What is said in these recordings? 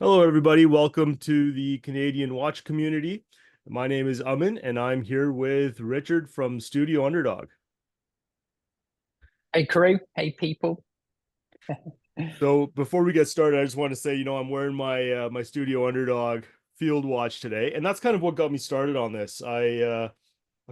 Hello, everybody. Welcome to the Canadian watch community. My name is Aman, and I'm here with Richard from Studio Underdog. Hey crew, hey people. So before we get started, I just want to say, I'm wearing my Studio Underdog field watch today, and that's kind of what got me started on this. I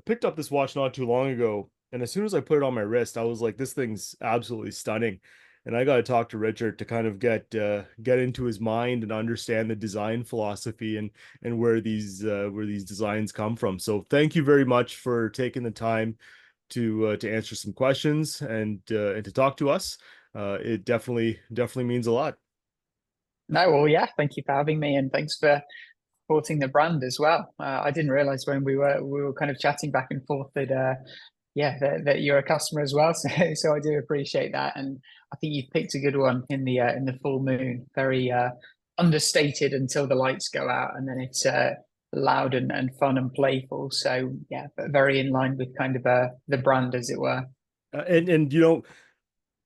picked up this watch not too long ago, and as soon as I put it on my wrist, I was like, this thing's absolutely stunning. And I got to talk to Richard to kind of get into his mind and understand the design philosophy and where these designs come from. So thank you very much for taking the time to answer some questions and to talk to us. It definitely means a lot. No, well, yeah, thank you for having me, and thanks for supporting the brand as well. I didn't realize when we were kind of chatting back and forth that yeah, that you're a customer as well. So I do appreciate that, and I think you've picked a good one in the full moon. Very understated until the lights go out, and then it's loud and fun and playful. So yeah, but very in line with kind of the brand, as it were. And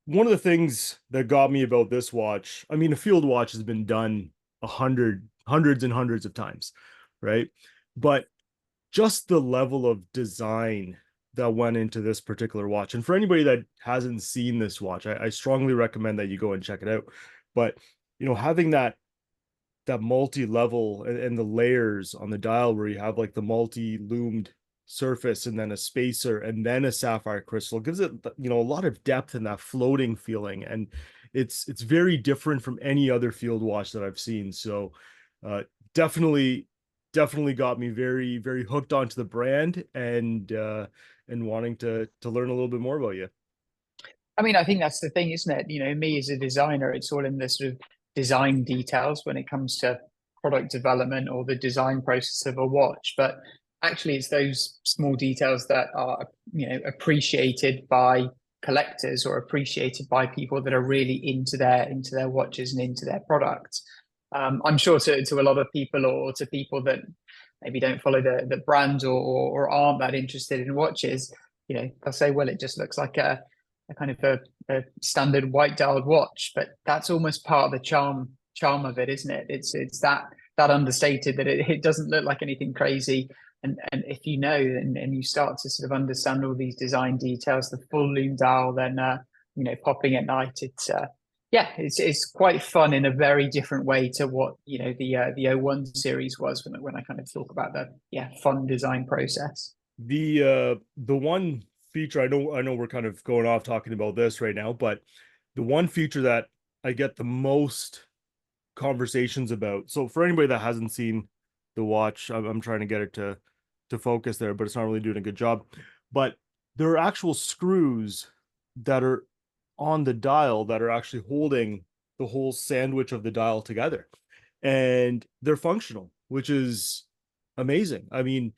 one of the things that got me about this watch, I mean, a field watch has been done hundreds and hundreds of times, right? But just the level of design that went into this particular watch. And for anybody that hasn't seen this watch, I strongly recommend that you go and check it out. But having that multi-level and the layers on the dial where you have like the multi-loomed surface and then a spacer and then a sapphire crystal gives it a lot of depth and that floating feeling, and it's very different from any other field watch that I've seen. So uh definitely definitely got me very very hooked onto the brand and wanting to learn a little bit more about you. I mean, I think that's the thing, isn't it? You know, me as a designer, it's all in the sort of design details when it comes to product development or the design process of a watch. But actually, it's those small details that are, appreciated by collectors or appreciated by people that are really into their watches and into their products. I'm sure to a lot of people or to people that maybe don't follow the brand or aren't that interested in watches, they'll say, well, it just looks like a kind of a standard white dialed watch, but that's almost part of the charm of it, isn't it? It's that understated that it doesn't look like anything crazy. And if you know and you start to sort of understand all these design details, the full loom dial, then popping at night, it's quite fun in a very different way to what the O1 series was when I kind of talk about the fun design process. The one feature, I know we're kind of going off talking about this right now, but the one feature that I get the most conversations about. So for anybody that hasn't seen the watch, I'm trying to get it to focus there, but it's not really doing a good job. But there are actual screws that are on the dial that are actually holding the whole sandwich of the dial together. And they're functional, which is amazing. I mean,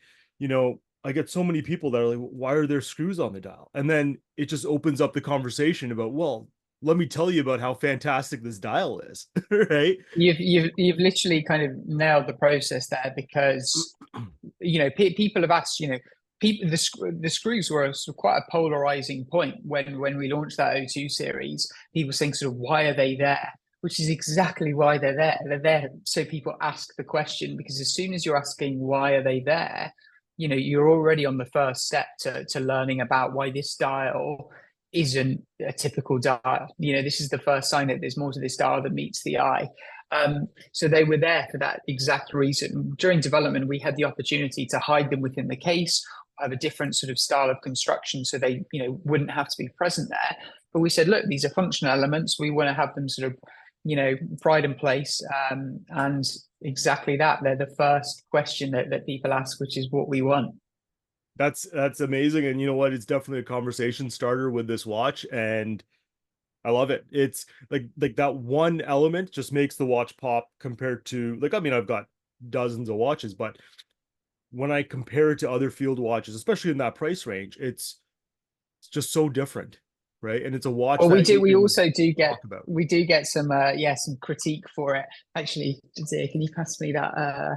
I get so many people that are like, why are there screws on the dial? And then it just opens up the conversation about, well, let me tell you about how fantastic this dial is, right? You've literally kind of nailed the process there because people have asked, people the screws were sort of quite a polarizing point when we launched that O2 series. People saying sort of why are they there, which is exactly why they're there. They're there so people ask the question, because as soon as you're asking why are they there, you're already on the first step to learning about why this dial isn't a typical dial. This is the first sign that there's more to this dial than meets the eye. So they were there for that exact reason. During development, we had the opportunity to hide them within the case, have a different sort of style of construction, so they, wouldn't have to be present there. But we said, look, these are functional elements. We want to have them sort of, pride and place. And exactly that. They're the first question that people ask, which is what we want. That's amazing. And you know what? It's definitely a conversation starter with this watch, and I love it. It's like that one element just makes the watch pop compared to, like, I mean, I've got dozens of watches, but when I compare it to other field watches, especially in that price range, it's just so different, right? And it's a watch Well, we that do. you We can also do get. talk about. We do get some critique for it. Actually, can you pass me that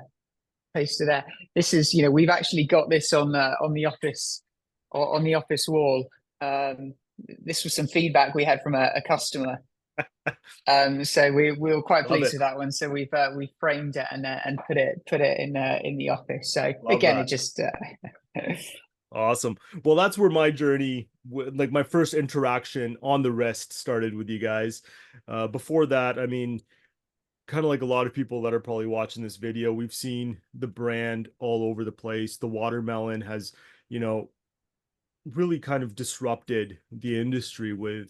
poster there? This is, we've actually got this on the office or on the office wall. This was some feedback we had from a customer. So we were quite Love pleased it. with that one. So we framed it and put it in the office. So Love again, it that. just Awesome. Well, that's where my journey, like my first interaction on the wrist started with you guys. Before that, I mean, kind of like a lot of people that are probably watching this video, we've seen the brand all over the place. The watermelon has, you know, really kind of disrupted the industry with,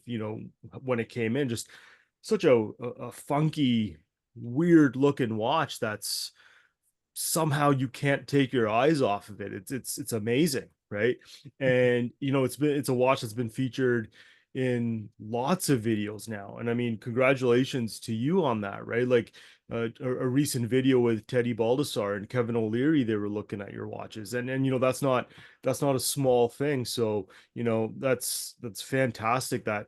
when it came in, just such a funky, weird looking watch that's somehow you can't take your eyes off of it. It's amazing, right? And it's a watch that's been featured in lots of videos now. And I mean, congratulations to you on that, right? Like a recent video with Teddy Baldessar and Kevin O'Leary, they were looking at your watches. And that's not a small thing. So, that's fantastic that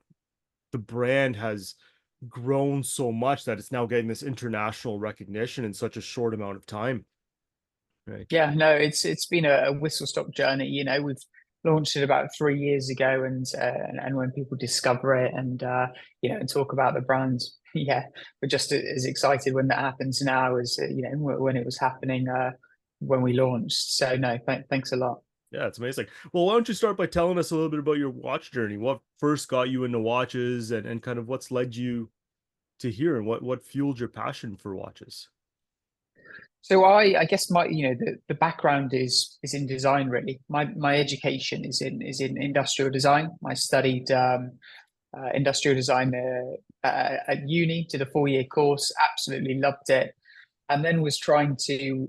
the brand has grown so much that it's now getting this international recognition in such a short amount of time. Right. yeah, no, it's been a whistle stop journey. We've launched it about 3 years ago, and when people discover it and talk about the brand, yeah, we're just as excited when that happens now as when it was happening when we launched. So no, thanks a lot. Yeah, it's amazing. Well, why don't you start by telling us a little bit about your watch journey? What first got you into watches and kind of what's led you to here and what fueled your passion for watches? So I guess the background is in design really. My education is in industrial design. I studied industrial design at uni, did a 4 year course, absolutely loved it, and then was trying to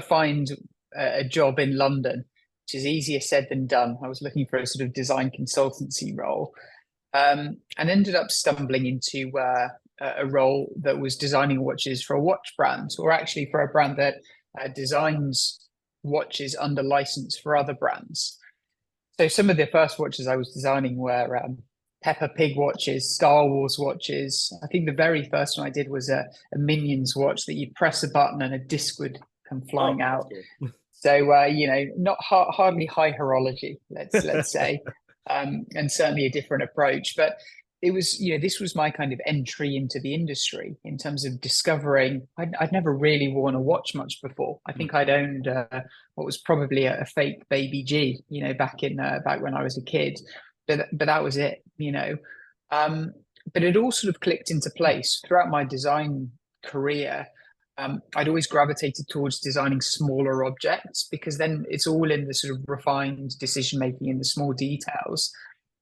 find a job in London, which is easier said than done. I was looking for a sort of design consultancy role, and ended up stumbling into a role that was designing watches for a watch brand, or actually for a brand that designs watches under license for other brands. So some of the first watches I was designing were Peppa Pig watches, Star Wars watches. I think the very first one I did was a Minions watch that you'd press a button and a disc would come flying Oh, that's out. cool. So not hardly high horology, let's say, and certainly a different approach. But it was, this was my kind of entry into the industry in terms of discovering. I'd never really worn a watch much before. I think I'd owned what was probably a fake baby G, back when I was a kid, but that was it. Um, but it all sort of clicked into place throughout my design career. I'd always gravitated towards designing smaller objects because then it's all in the sort of refined decision making in the small details.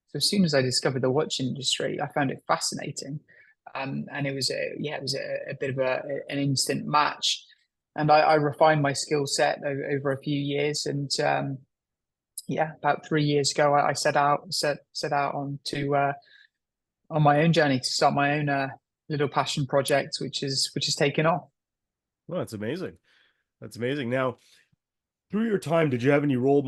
So as soon as I discovered the watch industry, I found it fascinating, and it was a bit of an instant match. And I refined my skill set over a few years, and yeah, about 3 years ago, I set out on my own journey to start my own little passion project, which is taken off. Well, that's amazing. That's amazing. Now, through your time, did you have any role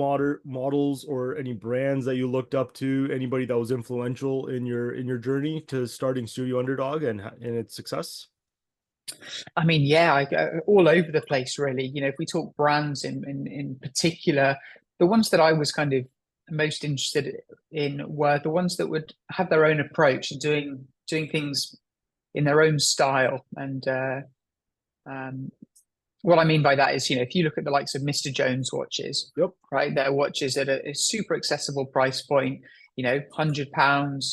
models or any brands that you looked up to? Anybody that was influential in your journey to starting Studio Underdog and its success? I mean, yeah, I go all over the place, really. If we talk brands in particular, the ones that I was kind of most interested in were the ones that would have their own approach and doing things in their own style. And um, what I mean by that is, if you look at the likes of Mr. Jones watches, Yep. right, they're watches at a super accessible price point. £100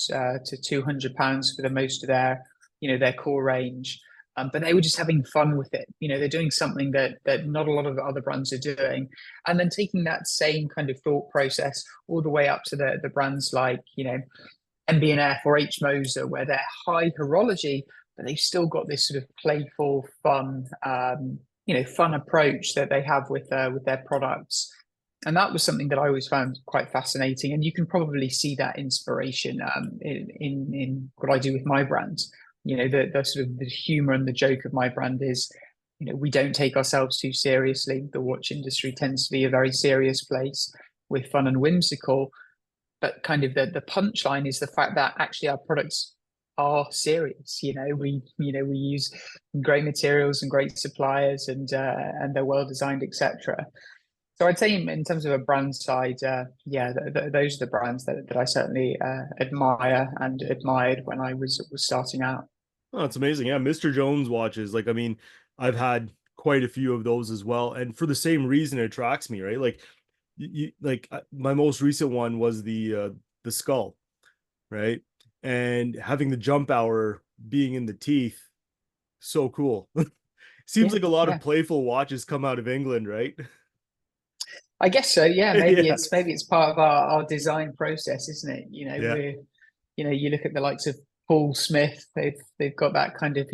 to £200 for the most of their core range. But they were just having fun with it. They're doing something that not a lot of other brands are doing, and then taking that same kind of thought process all the way up to the brands like MB&F or H Moser, where they're high horology, but they've still got this sort of playful, fun approach that they have with their products. And that was something that I always found quite fascinating. And you can probably see that inspiration in what I do with my brand. The sort of the humor and the joke of my brand is, we don't take ourselves too seriously. The watch industry tends to be a very serious place with fun and whimsical. But kind of the punchline is the fact that actually our products are serious. We use great materials and great suppliers, and they're well designed, etc. So I'd say in terms of a brand side, yeah, those are the brands that I certainly admire and admired when I was starting out. Oh, that's amazing. Yeah, Mr. Jones watches. Like, I mean, I've had quite a few of those as well, and for the same reason it attracts me, right? Like, like my most recent one was the skull, right? And having the jump hour being in the teeth, so cool. Seems Yeah, like a lot of yeah. playful watches come out of England, right? I guess so. Yeah, Yeah. maybe it's part of our design process, isn't it? Yeah. You look at the likes of Paul Smith. They've got that kind of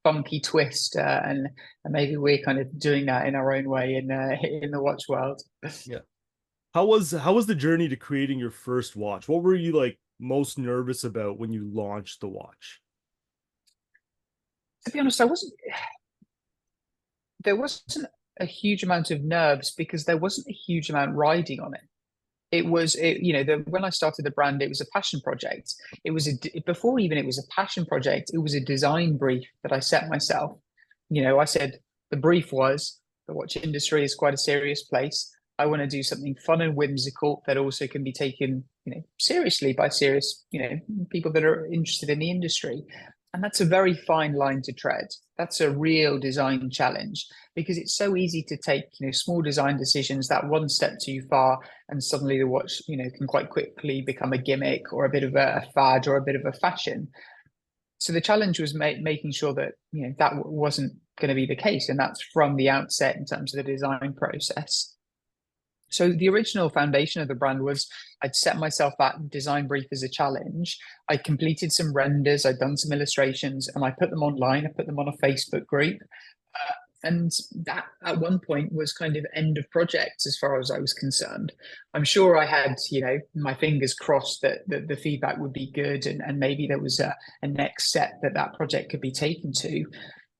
funky twist, and maybe we're kind of doing that in our own way in the watch world. Yeah. How was the journey to creating your first watch? What were you like most nervous about when you launched the watch? To be honest, there wasn't a huge amount of nerves because there wasn't a huge amount riding on it. When I started the brand, it was a passion project. Before even it was a passion project, it was a design brief that I set myself. I said the brief was the watch industry is quite a serious place. I want to do something fun and whimsical that also can be taken, seriously by serious, people that are interested in the industry. And that's a very fine line to tread. That's a real design challenge because it's so easy to take, small design decisions that one step too far, and suddenly the watch, can quite quickly become a gimmick or a bit of a fad or a bit of a fashion. So the challenge was making sure that that wasn't going to be the case, and that's from the outset in terms of the design process. So the original foundation of the brand was I'd set myself that design brief as a challenge. I completed some renders, I'd done some illustrations, and I put them online. I put them on a Facebook group. And that at one point was kind of end of project as far as I was concerned. I'm sure I had, my fingers crossed that the feedback would be good, and maybe there was a next step that project could be taken to.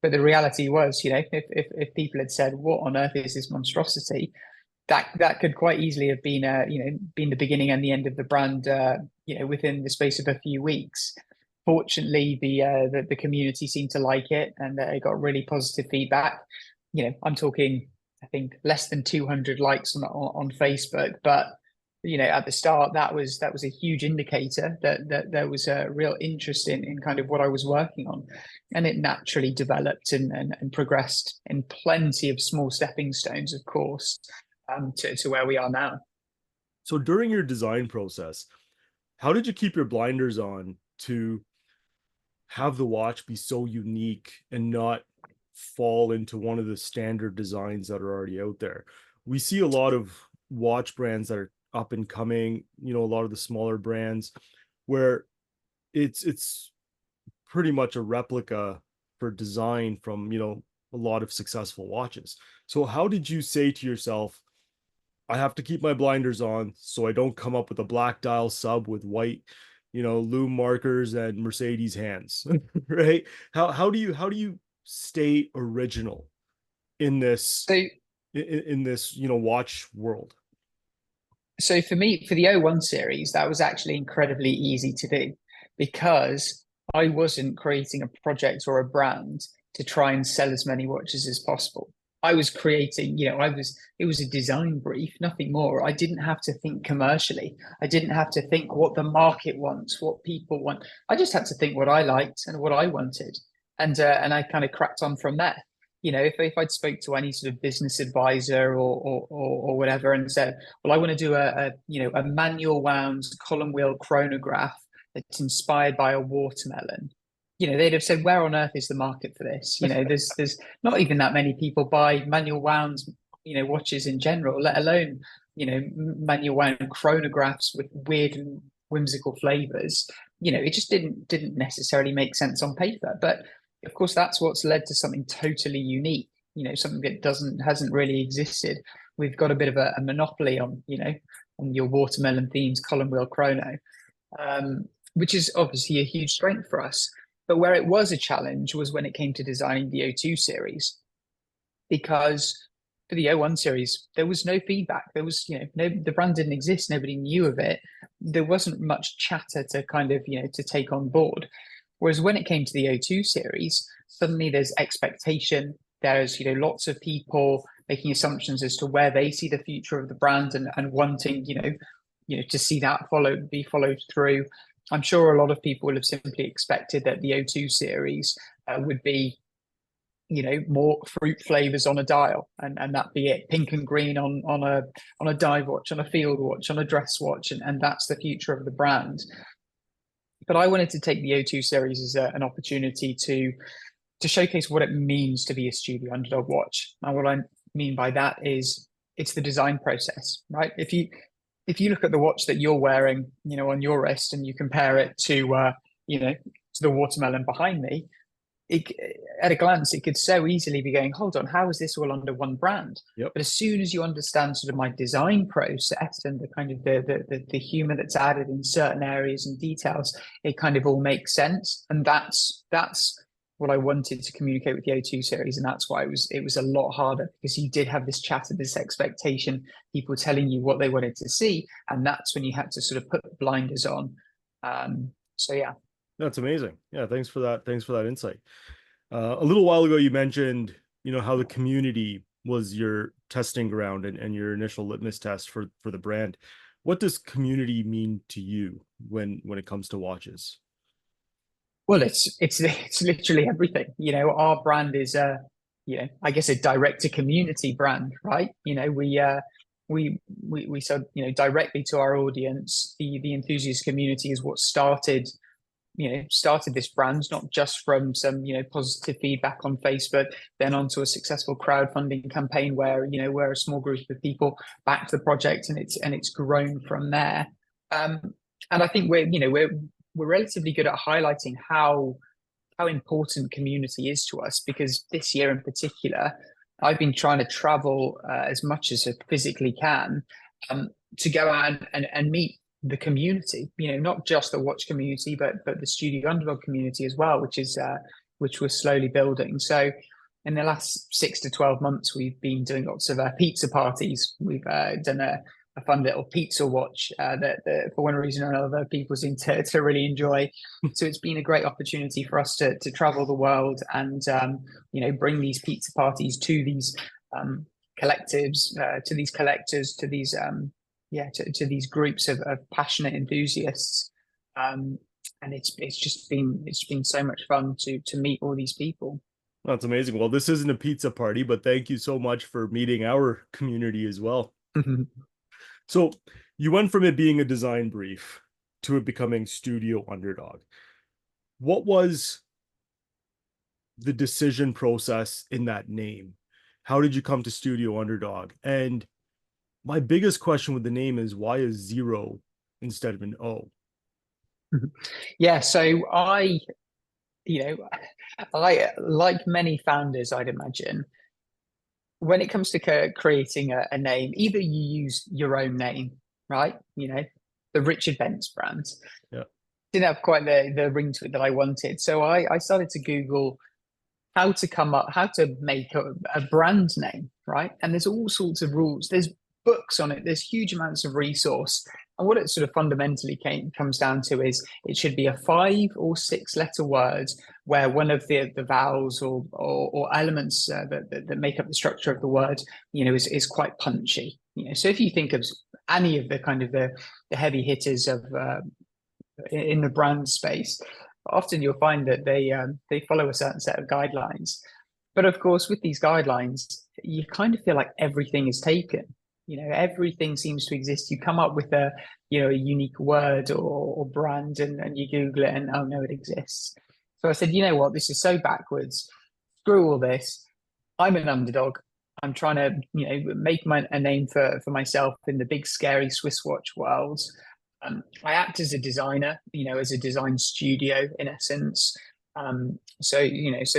But the reality was, if people had said, "What on earth is this monstrosity?" that could quite easily have been been the beginning and the end of the brand within the space of a few weeks. Fortunately, the community seemed to like it, and it got really positive feedback. I'm talking, I think, less than 200 likes on Facebook, but at the start that was a huge indicator that there was a real interest in kind of what I was working on, and it naturally developed and progressed in plenty of small stepping stones, of course, to where we are now. So during your design process, how did you keep your blinders on to have the watch be so unique and not fall into one of the standard designs that are already out there? We see a lot of watch brands that are up and coming, a lot of the smaller brands where it's pretty much a replica for design from, a lot of successful watches. So how did you say to yourself, I have to keep my blinders on so I don't come up with a black dial sub with white, loom markers and Mercedes hands, right? How do you stay original in this So, in this watch world? so for me, for the O1 series, that was actually incredibly easy to do because I wasn't creating a project or a brand to try and sell as many watches as possible. I was creating, it was a design brief, nothing more. I didn't have to think commercially. I didn't have to think what the market wants, what people want. I just had to think what I liked and what I wanted. And I kind of cracked on from there. If I'd spoke to any sort of business advisor or whatever and said, well, I want to do a manual wound column wheel chronograph that's inspired by a watermelon, they'd have said, where on earth is the market for this? There's not even that many people buy manual wound, watches in general, let alone, manual wound chronographs with weird and whimsical flavors. It just didn't necessarily make sense on paper. But of course, that's what's led to something totally unique, something that hasn't really existed. We've got a bit of a monopoly on your watermelon themes column wheel chrono, which is obviously a huge strength for us. But where it was a challenge was when it came to designing the O2 series, because for the O1 series, there was no feedback. There was, the brand didn't exist. Nobody knew of it. There wasn't much chatter to kind of, to take on board. Whereas when it came to the O2 series, suddenly there's expectation. There's, lots of people making assumptions as to where they see the future of the brand, and wanting, to see that be followed through. I'm sure a lot of people would have simply expected that the O2 series would be, more fruit flavors on a dial, and that be it, pink and green on a dive watch, on a field watch, on a dress watch, and that's the future of the brand. But I wanted to take the O2 series as an opportunity to showcase what it means to be a Studio Underdog watch. And what I mean by that is it's the design process, right? If you look at the watch that you're wearing, on your wrist, and you compare it to to the watermelon behind me, at a glance, it could so easily be going, hold on, how is this all under one brand? Yep. But as soon as you understand sort of my design process and the kind of the humor that's added in certain areas and details, it kind of all makes sense. And that's what I wanted to communicate with the O2 series. And that's why it was a lot harder, because you did have this chatter, this expectation, people telling you what they wanted to see. And that's when you had to sort of put the blinders on. So yeah. That's amazing. Yeah, thanks for that. Thanks for that insight. A little while ago, you mentioned, how the community was your testing ground and your initial litmus test for the brand. What does community mean to you when it comes to watches? Well, it's literally everything. Our brand is I guess a direct to community brand, right? We sell, directly to our audience. The enthusiast community is what started this brand, not just from some, positive feedback on Facebook, then onto a successful crowdfunding campaign where, where a small group of people backed the project, and it's grown from there. And I think we're relatively good at highlighting how important community is to us, because this year in particular, I've been trying to travel as much as I physically can to go out and meet the community, not just the watch community, but the Studio Underdog community as well, which we're slowly building. So in the last 6 to 12 months, we've been doing lots of pizza parties. We've done a fun little pizza watch that for one reason or another, people seem to really enjoy. So it's been a great opportunity for us to travel the world and bring these pizza parties to these collectives, to these collectors, to these to these groups of passionate enthusiasts, and it's been so much fun to meet all these people. That's amazing. Well, this isn't a pizza party, but thank you so much for meeting our community as well. So you went from it being a design brief to it becoming Studio Underdog. What was the decision process in that name? How did you come to Studio Underdog? And my biggest question with the name is, why is 0 instead of an O? Yeah, so I like many founders, I'd imagine, when it comes to creating a name, either you use your own name, right? The Richard Benc brand. Yeah. Didn't have quite the ring to it that I wanted. So I started to Google how to make a brand name, right? And there's all sorts of rules. There's books on it. There's huge amounts of resource. And what it sort of fundamentally comes down to is it should be a 5 or 6 letter word where one of the vowels or elements that make up the structure of the word, is quite punchy. So if you think of any of the kind of the heavy hitters of in the brand space, often you'll find that they follow a certain set of guidelines. But of course, with these guidelines, you kind of feel like everything is taken. Everything seems to exist. You come up with a unique word or brand, and you Google it, and oh no, it exists. So I said, you know what, this is so backwards. Screw all this. I'm an underdog. I'm trying to make a name for myself in the big scary Swiss watch world. I act as a designer, as a design studio in essence. So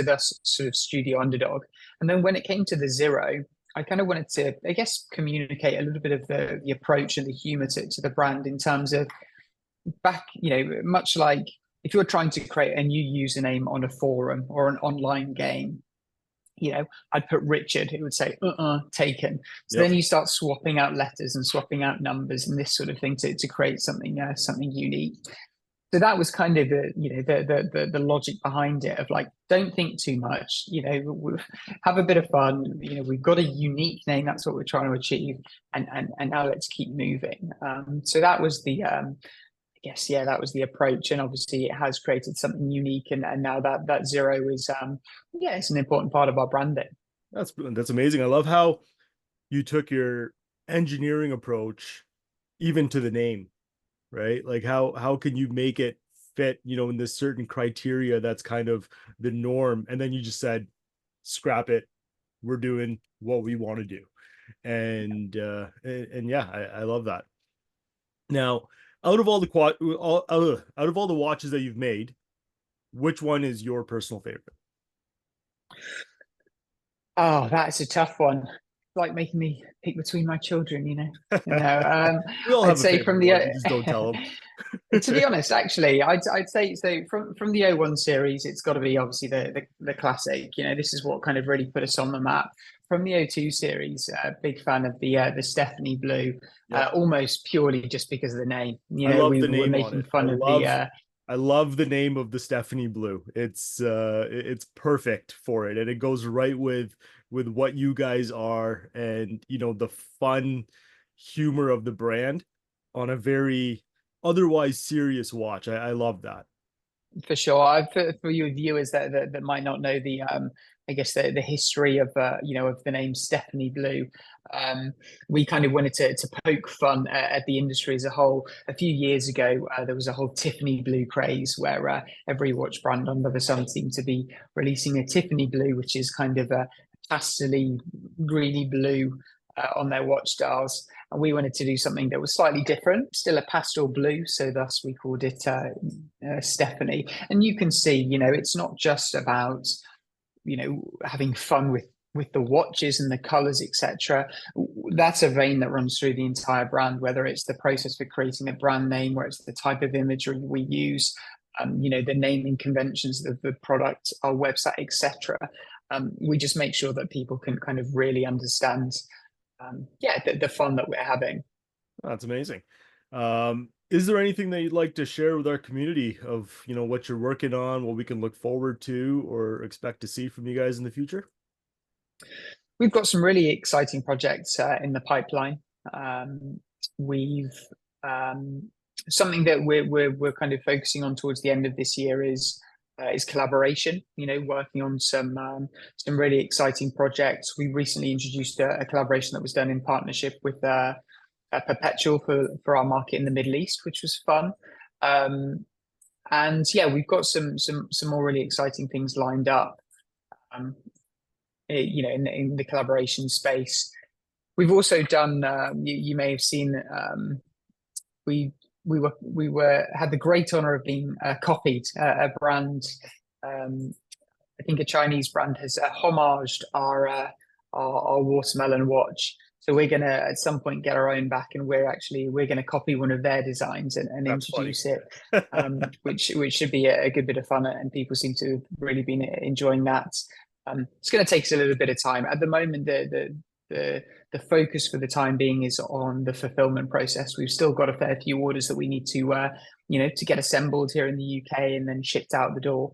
that's sort of Studio Underdog. And then when it came to the 0, I kind of wanted to, I guess, communicate a little bit of the approach and the humor to the brand in terms of much like if you're trying to create a new username on a forum or an online game, I'd put Richard, it would say, taken. So then you start swapping out letters and swapping out numbers and this sort of thing to create something unique. So that was kind of the logic behind it of like, don't think too much, have a bit of fun. We've got a unique name, that's what we're trying to achieve, and now let's keep moving. So that was I guess, yeah, that was the approach, and obviously it has created something unique, and now that zero is yeah, it's an important part of our branding. That's amazing. I love how you took your engineering approach even to the name, right? Like how can you make it fit, in this certain criteria that's kind of the norm, and then you just said, scrap it. We're doing what we want to do, and yeah, I love that. Now, out of all the out of all the watches that you've made, which one is your personal favorite? Oh, that's a tough one. It's like making me pick between my children, We all I'd have a say from favorite the one. You just don't tell to be them. honest, actually, I'd say so from the O1 series, it's got to be obviously the classic. This is what kind of really put us on the map. From the O2 series, big fan of the Stephanie Blue, Yep. almost purely just because of the name. I love We the were name on making it. fun of the I love the name of the Stephanie Blue. It's perfect for it, and it goes right with what you guys are, and the fun humor of the brand on a very otherwise serious watch. I love that. for sure. For you viewers that might not know I guess the history of of the name Stephanie Blue, we kind of wanted to poke fun at the industry as a whole. A few years ago, there was a whole Tiffany Blue craze where every watch brand under the sun seemed to be releasing a Tiffany Blue, which is kind of a pastely greeny blue on their watch dials. And we wanted to do something that was slightly different, still a pastel blue. So thus we called it Stephanie. And you can see, it's not just about, having fun with the watches and the colors, etc. That's a vein that runs through the entire brand, whether it's the process for creating a brand name, where it's the type of imagery we use, the naming conventions of the product, our website, etc. We just make sure that people can kind of really understand yeah, the fun that we're having. That's amazing. Is there anything that you'd like to share with our community of, what you're working on, what we can look forward to or expect to see from you guys in the future? We've got some really exciting projects in the pipeline. We've something that we're kind of focusing on towards the end of this year is collaboration. Working on some really exciting projects. We recently introduced a collaboration that was done in partnership with Perpetual for our market in the Middle East, which was fun. And yeah, we've got some more really exciting things lined up. Um, in the collaboration space. We've also done. You may have seen. We we were had the great honor of being copied. A brand, I think a Chinese brand, has homaged our watermelon watch. So we're gonna at some point get our own back, and we're gonna copy one of their designs and That's funny. introduce it, which should be a good bit of fun, and people seem to have really been enjoying that. It's going to take us a little bit of time. At the moment, the focus for the time being is on the fulfillment process. We've still got a fair few orders that we need to get assembled here in the UK and then shipped out the door.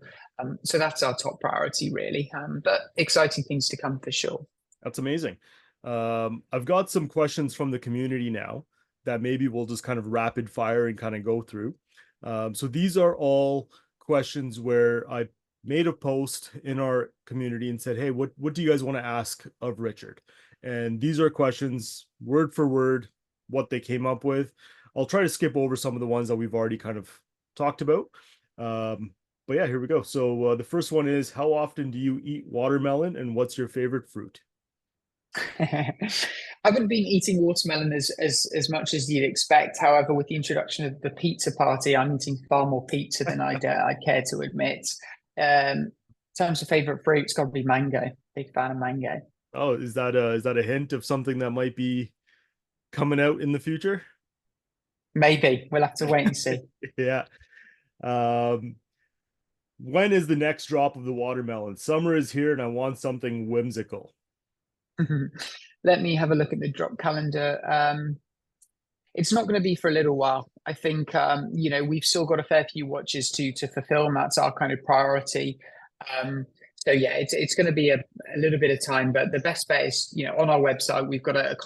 So that's our top priority, really. But exciting things to come for sure. That's amazing. I've got some questions from the community now that maybe we'll just kind of rapid fire and kind of go through. So these are all questions where I made a post in our community and said, hey, what do you guys want to ask of Richard? And these are questions word for word, what they came up with. I'll try to skip over some of the ones that we've already kind of talked about. But yeah, here we go. So the first one is, how often do you eat watermelon and what's your favorite fruit? I haven't been eating watermelon as much as you'd expect. However, with the introduction of the pizza party, I'm eating far more pizza than I'd care to admit. In terms of favorite fruit, it's got to be mango. Big fan of mango. Oh, is that a hint of something that might be coming out in the future? Maybe we'll have to wait and see. Yeah. Um, when is the next drop of the watermelon? Summer is here and I want something whimsical. Let me have a look at the drop calendar. It's not going to be for a little while. I think we've still got a fair few watches to fulfill, and that's our kind of priority. So yeah, it's going to be a little bit of time, but the best bet is, on our website we've got a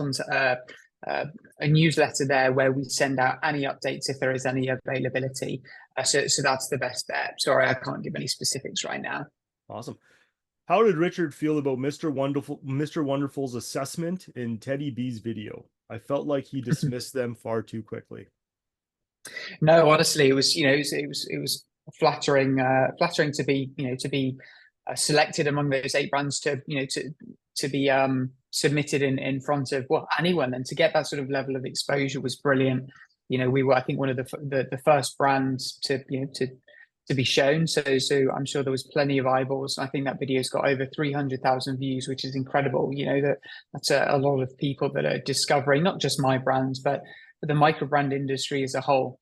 newsletter there where we send out any updates if there is any availability. So that's the best bet. Sorry, I can't give any specifics right now. Awesome. How did Richard feel about Mr. Wonderful's assessment in Teddy B's video? I felt like he dismissed them far too quickly. No, honestly, it was it was flattering, flattering to be selected among those 8 brands to be submitted in front of, well, anyone, and to get that sort of level of exposure was brilliant. We were, I think, one of the first brands to be shown. So I'm sure there was plenty of eyeballs. I think that video's got over 300,000 views, which is incredible. That's a lot of people that are discovering not just my brands, but the micro brand industry as a whole.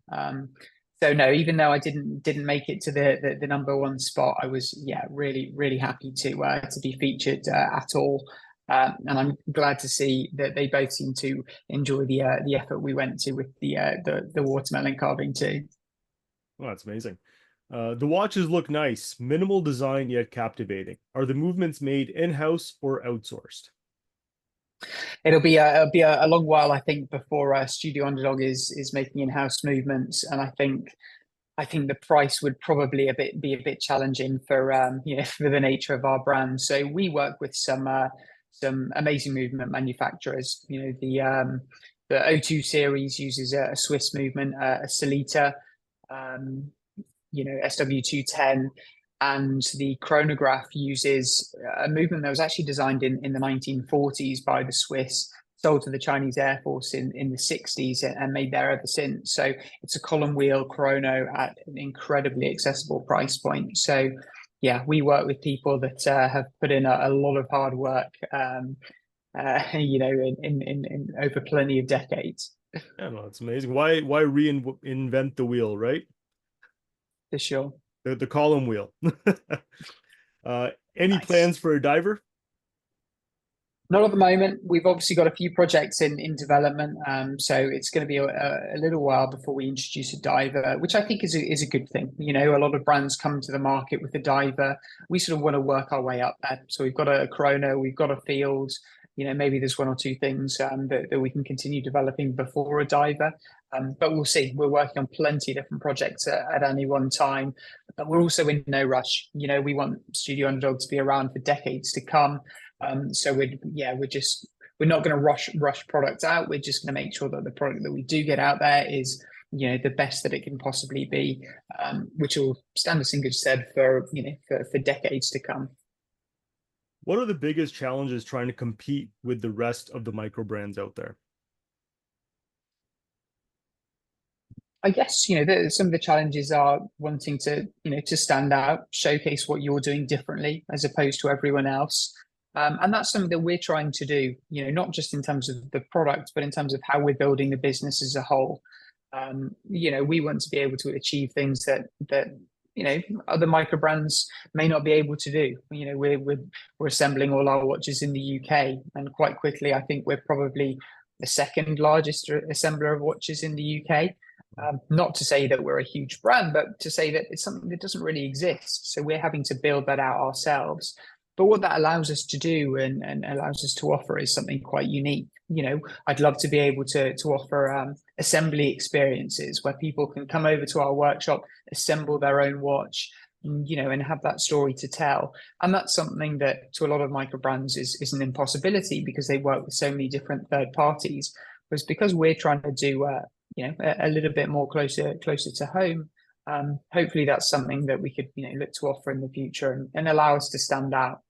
So no, even though I didn't make it to the number one spot, I was really happy to be featured at all. And I'm glad to see that they both seem to enjoy the effort we went to with the watermelon carving too. Well, that's amazing. The watches look nice, minimal design yet captivating. Are the movements made in-house or outsourced? It'll be a long while, I think, before Studio Underdog is making in-house movements, and I think the price would probably be a bit challenging for for the nature of our brand. So we work with some amazing movement manufacturers. The O2 series uses a Swiss movement, a Solita, SW210, and the chronograph uses a movement that was actually designed in the 1940s by the Swiss, sold to the Chinese Air Force in the 60s, and made there ever since. So it's a column wheel chrono at an incredibly accessible price point. So yeah, we work with people that have put in a lot of hard work, in over plenty of decades. Yeah, no, it's amazing. Why reinvent the wheel, right? For sure. The column wheel. Any Nice. plans for a diver? Not at the moment. We've obviously got a few projects in development, so it's going to be a little while before we introduce a diver, which I think is a good thing. A lot of brands come to the market with a diver. We sort of want to work our way up there. So we've got a chrono, we've got a field. Maybe there's one or two things that we can continue developing before a diver. But we'll see. We're working on plenty of different projects at any one time. But we're also in no rush. We want Studio Underdog to be around for decades to come. So we're not going to rush products out. We're just going to make sure that the product that we do get out there is the best that it can possibly be, which will stand us in good stead for decades to come. What are the biggest challenges trying to compete with the rest of the micro brands out there? I guess some of the challenges are wanting to stand out, showcase what you're doing differently as opposed to everyone else. And that's something that we're trying to do, not just in terms of the product, but in terms of how we're building the business as a whole. We want to be able to achieve things that other micro brands may not be able to do. We're assembling all our watches in the UK, and quite quickly, I think we're probably the second largest assembler of watches in the UK. Not to say that we're a huge brand, but to say that it's something that doesn't really exist. So we're having to build that out ourselves. But what that allows us to do and allows us to offer is something quite unique. I'd love to be able to offer assembly experiences where people can come over to our workshop, assemble their own watch, and have that story to tell. And that's something that to a lot of micro brands is an impossibility because they work with so many different third parties. Whereas because we're trying to do a little bit more closer to home, hopefully that's something that we could look to offer in the future and allow us to stand out.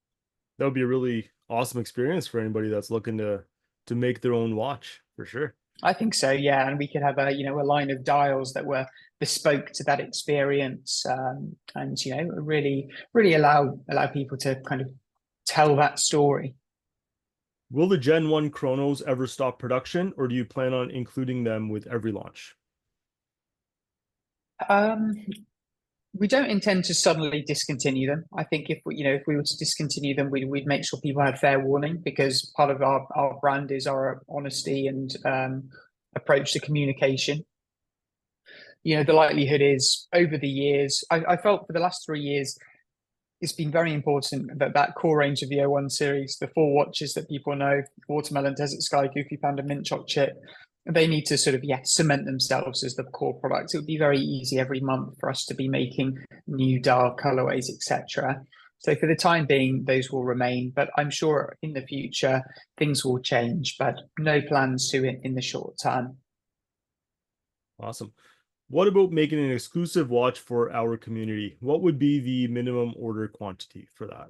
That would be a really awesome experience for anybody that's looking to make their own watch, for sure. I think so, yeah. And we could have a line of dials that were bespoke to that experience, and really allow people to kind of tell that story. Will the Gen 1 chronos ever stop production, or do you plan on including them with every launch? We don't intend to suddenly discontinue them. I think if we were to discontinue them, we'd make sure people had fair warning, because part of our brand is our honesty and approach to communication. the likelihood is over the years, I felt for the last 3 years, it's been very important that that core range of the O1 series, the four watches that people know, Watermelon, Desert Sky, Goofy Panda, Mint Choc Chip, they need to sort of, cement themselves as the core products. It would be very easy every month for us to be making new dial colorways, etc. So for the time being, those will remain, but I'm sure in the future things will change, but no plans to it in the short term. Awesome. What about making an exclusive watch for our community? What would be the minimum order quantity for that?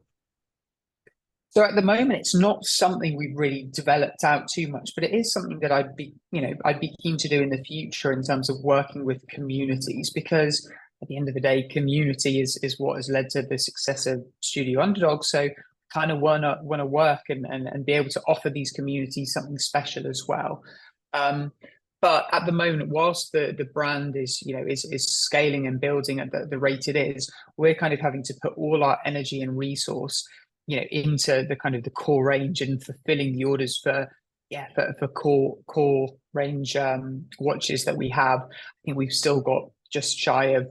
So at the moment, it's not something we've really developed out too much, but it is something that I'd be keen to do in the future in terms of working with communities, because at the end of the day, community is what has led to the success of Studio Underdog. So kind of want to work and be able to offer these communities something special as well. But at the moment, whilst the brand is scaling and building at the rate it is, we're kind of having to put all our energy and resource into the kind of the core range and fulfilling the orders for core range watches that we have. I think we've still got just shy of,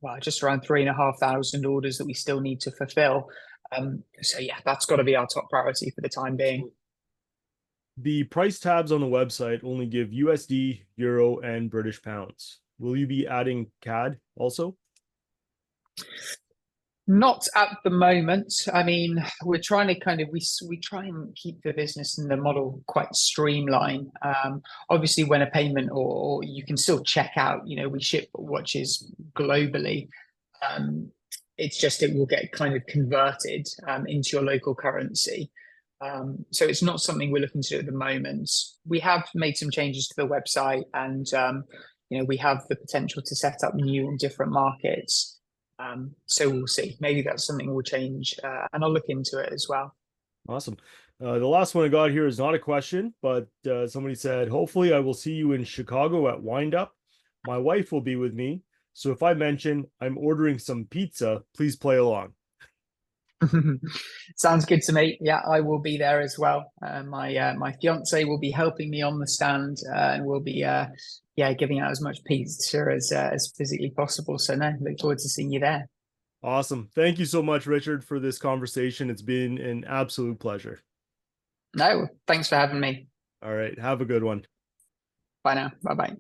well, just around 3,500 orders that we still need to fulfill. So yeah, that's got to be our top priority for the time being. The price tabs on the website only give USD, Euro, and British pounds. Will you be adding CAD also? Not at the moment. I mean, we're trying to kind of we try and keep the business and the model quite streamlined. Obviously, when a payment or you can still check out, we ship watches globally. It's just it will get kind of converted into your local currency. So it's not something we're looking to do at the moment. We have made some changes to the website, and we have the potential to set up new and different markets. So we'll see. Maybe that's something we'll change, and I'll look into it as well. Awesome. The last one I got here is not a question, but somebody said, hopefully I will see you in Chicago at Wind Up. My wife will be with me. So if I mention I'm ordering some pizza, please play along. Sounds good to me. Yeah, I will be there as well. My fiance will be helping me on the stand, and we'll be giving out as much pizza as physically possible. So no, look forward to seeing you there. Awesome. Thank you so much, Richard, for this conversation. It's been an absolute pleasure. No, thanks for having me. All right. Have a good one. Bye now. Bye bye.